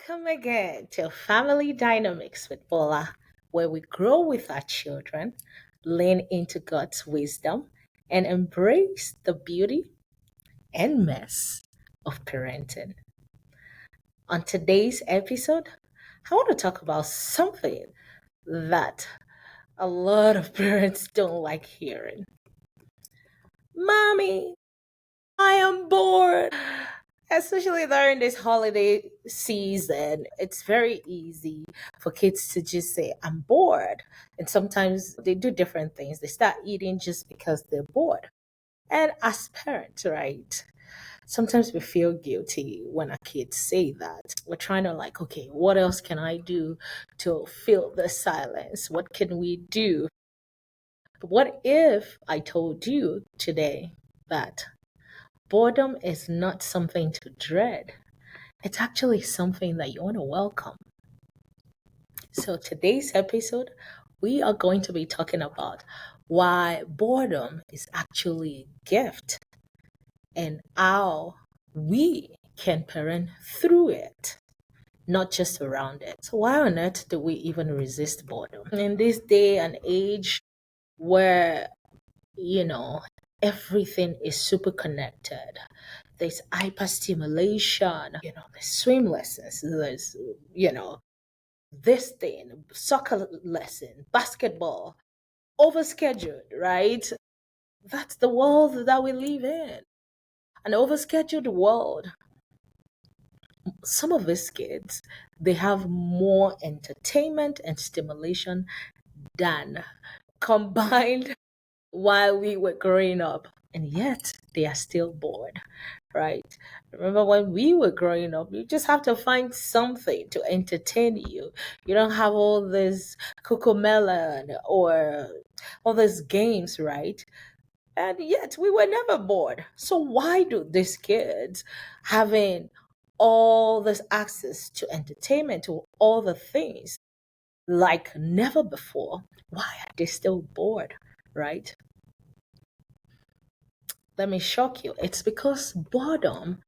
Welcome again to Family Dynamics with Bola, where we grow with our children, lean into God's wisdom, and embrace the beauty and mess of parenting. On today's episode, I want to talk about something that a lot of parents don't like hearing. Mommy, I am bored. Especially during this holiday season, it's very easy for kids to just say, I'm bored. And sometimes they do different things. They start eating just because they're bored. And as parents, right? Sometimes we feel guilty when our kids say that. We're trying to, like, okay, what else can I do to fill the silence? What can we do? But what if I told you today that boredom is not something to dread? It's actually something that you want to welcome. So, today's episode, we are going to be talking about why boredom is actually a gift and how we can parent through it, not just around it. So, why on earth do we even resist boredom? In this day and age where, you know, everything is super connected, there's hyperstimulation, there's swim lessons, there's, this thing, soccer lesson, basketball, overscheduled, right? That's the world that we live in. An overscheduled world. Some of these kids, they have more entertainment and stimulation than combined while we were growing up. And yet they are still bored, right? Remember when we were growing up, you just have to find something to entertain you. You don't have all this cocomelon or all these games, right? And yet we were never bored. So why do these kids having all this access to entertainment, to all the things like never before, why are they still bored, right? Let me shock you. It's because boredom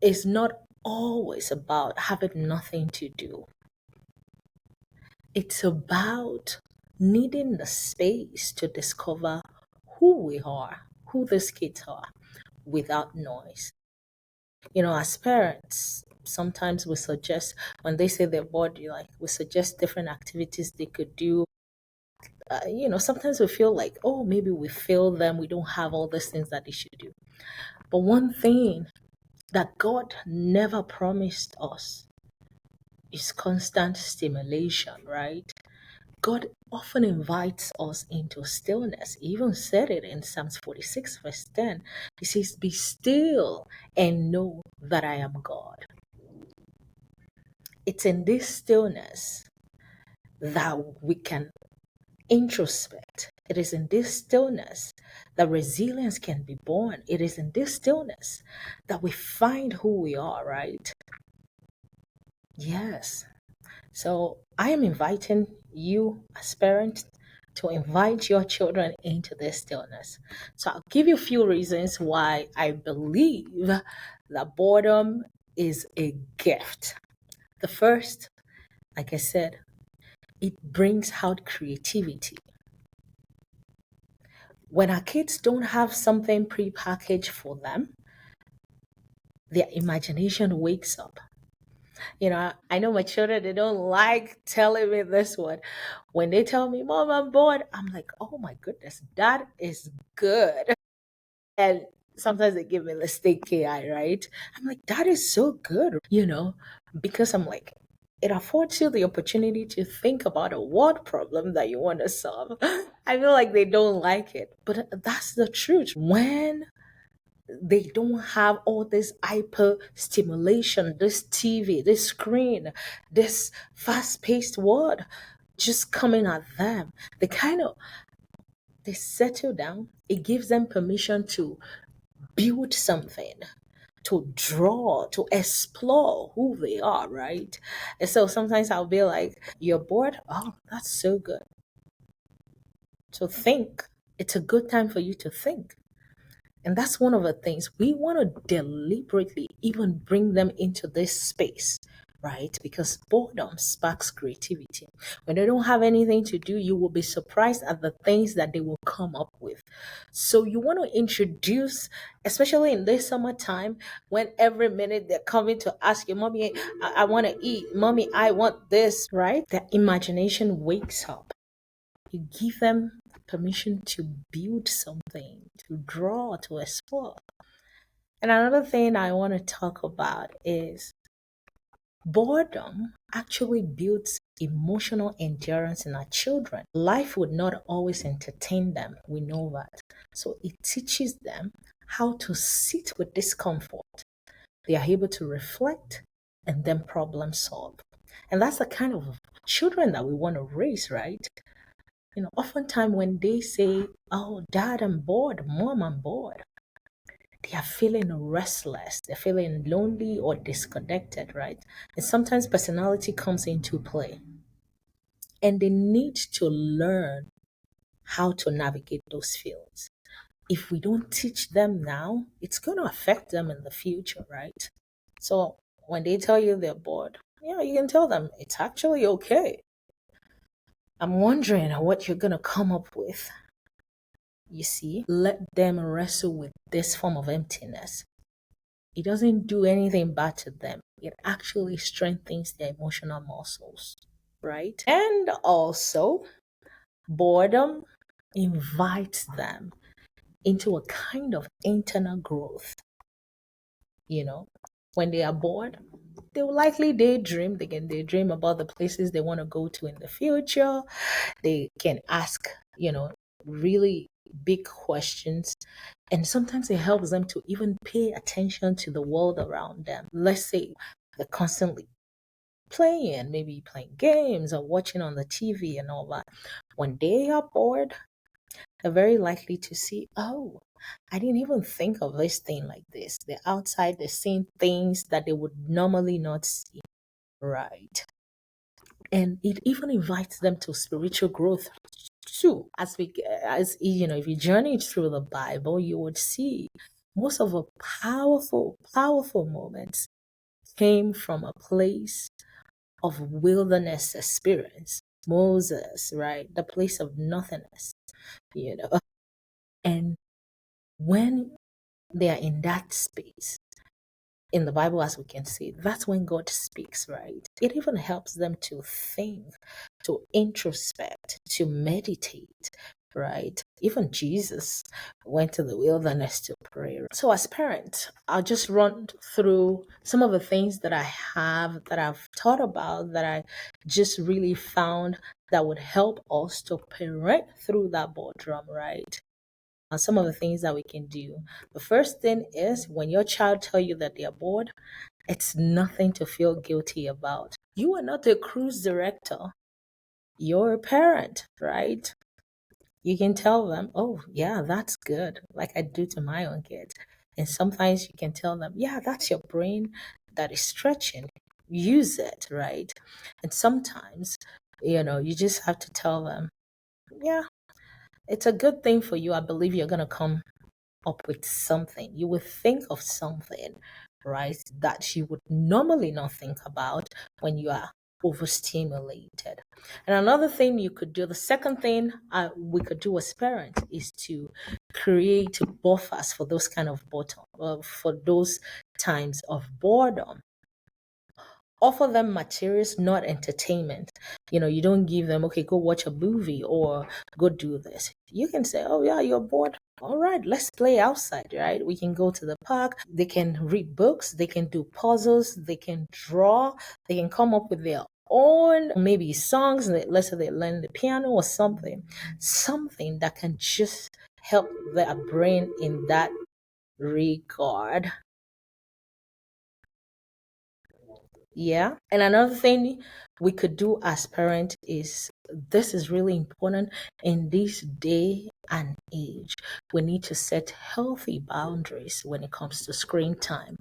is not always about having nothing to do. It's about needing the space to discover who we are, who these kids are, without noise. As parents, sometimes we suggest, when they say they're bored, we suggest different activities they could do. Sometimes we feel like, oh, maybe we fail them, we don't have all these things that they should do. But one thing that God never promised us is constant stimulation, right? God often invites us into stillness. He even said it in Psalms 46, verse 10. He says, be still and know that I am God. It's in this stillness that we can introspect. It is in this stillness that resilience can be born. It is in this stillness that we find who we are, right? Yes. So I am inviting you as parents to invite your children into this stillness. So I'll give you a few reasons why I believe that boredom is a gift. The first, like I said, it brings out creativity. When our kids don't have something prepackaged for them, their imagination wakes up. I know my children, they don't like telling me this one. When they tell me, Mom, I'm bored, I'm like, oh my goodness, that is good. And sometimes they give me the steak KI, right? I'm like, that is so good, because I'm like, it affords you the opportunity to think about a word problem that you want to solve. I feel like they don't like it, but that's the truth. When they don't have all this hyper stimulation, this TV, this screen, this fast paced world just coming at them. They settle down. It gives them permission to build something, to draw, to explore who they are, right? And so sometimes I'll be like, you're bored? Oh, that's so good. So think. It's a good time for you to think. And that's one of the things we want to deliberately even bring them into this space, right? Because boredom sparks creativity. When they don't have anything to do, you will be surprised at the things that they will come up with. So you want to introduce, especially in this summertime, when every minute they're coming to ask you, Mommy, I want to eat. Mommy, I want this, right? Their imagination wakes up. You give them permission to build something, to draw, to explore. And another thing I want to talk about is boredom actually builds emotional endurance in our children. Life would not always entertain them. We know that. So it teaches them how to sit with discomfort. They are able to reflect and then problem solve. And that's the kind of children that we want to raise, right? Oftentimes when they say, "Oh, dad, I'm bored, mom, I'm bored," they are feeling restless, they're feeling lonely or disconnected, right? And sometimes personality comes into play, and they need to learn how to navigate those fields. If we don't teach them now, it's going to affect them in the future, right? So when they tell you they're bored, yeah, you can tell them it's actually okay. I'm wondering what you're going to come up with. You see, let them wrestle with this form of emptiness. It doesn't do anything bad to them. It actually strengthens their emotional muscles, right? And also, boredom invites them into a kind of internal growth. You know, when they are bored, they will likely daydream. They can daydream about the places they want to go to in the future. They can ask, really big questions. And sometimes it helps them to even pay attention to the world around them. Let's say they're constantly playing, maybe playing games or watching on the TV and all that. When they are bored, they're very likely to see, oh, I didn't even think of this thing like this. They're outside, they're seeing things that they would normally not see, right? And it even invites them to spiritual growth too. If you journey through the Bible, you would see most of the powerful moments came from a place of wilderness experience. Moses, right? The place of nothingness, you know. And when they are in that space, in the Bible, as we can see, that's when God speaks, right? It even helps them to think, to introspect, to meditate, right? Even Jesus went to the wilderness to pray. So, as parents, I'll just run through some of the things that I have that I've thought about that I just really found that would help us to parent through that boardroom, right? Some of the things that we can do. The first thing is when your child tell you that they are bored, it's nothing to feel guilty about. You are not a cruise director. You're a parent, right? You can tell them, oh, yeah, that's good, like I do to my own kids. And sometimes you can tell them, yeah, that's your brain that is stretching. Use it, right? And sometimes, you just have to tell them, yeah, it's a good thing for you. I believe you're going to come up with something. You would think of something, right, that you would normally not think about when you are overstimulated. And another thing you could do, the second thing we could do as parents is to create buffers for those kind of bottom, for those times of boredom. Offer them materials, not entertainment. You don't give them, okay, go watch a movie or go do this. You can say, oh, yeah, you're bored. All right, let's play outside, right? We can go to the park. They can read books. They can do puzzles. They can draw. They can come up with their own, maybe songs. Let's say they learn the piano or something that can just help their brain in that regard. Yeah. And another thing we could do as parents is this is really important in this day and age. We need to set healthy boundaries when it comes to screen time.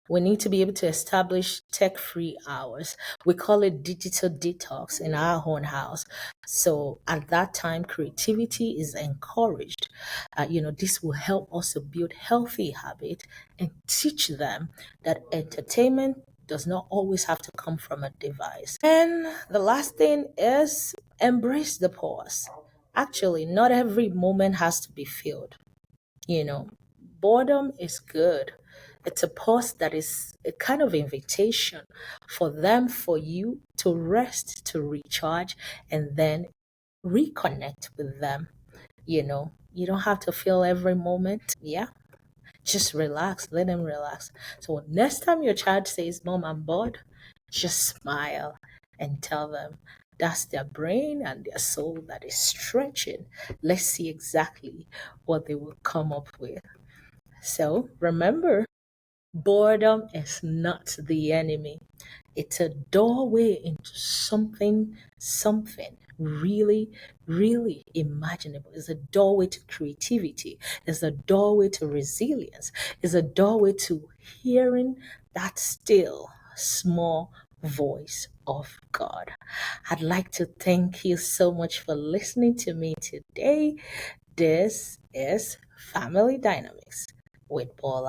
We need to be able to establish tech free hours. We call it digital detox in our own house. So at that time, creativity is encouraged. This will help us to build healthy habits and teach them that entertainment does not always have to come from a device. And the last thing is embrace the pause. Actually, not every moment has to be filled. You know, boredom is good. It's a pause that is a kind of invitation for them, for you to rest, to recharge, and then reconnect with them. You don't have to feel every moment. Yeah, just relax, let them relax. So next time your child says, Mom, I'm bored, just smile and tell them that's their brain and their soul that is stretching. Let's see exactly what they will come up with. So remember, boredom is not the enemy. It's a doorway into something really, really imaginable. It's a doorway to creativity. It's a doorway to resilience. It's a doorway to hearing that still small voice of God. I'd like to thank you so much for listening to me today. This is Family Dynamics with Paula.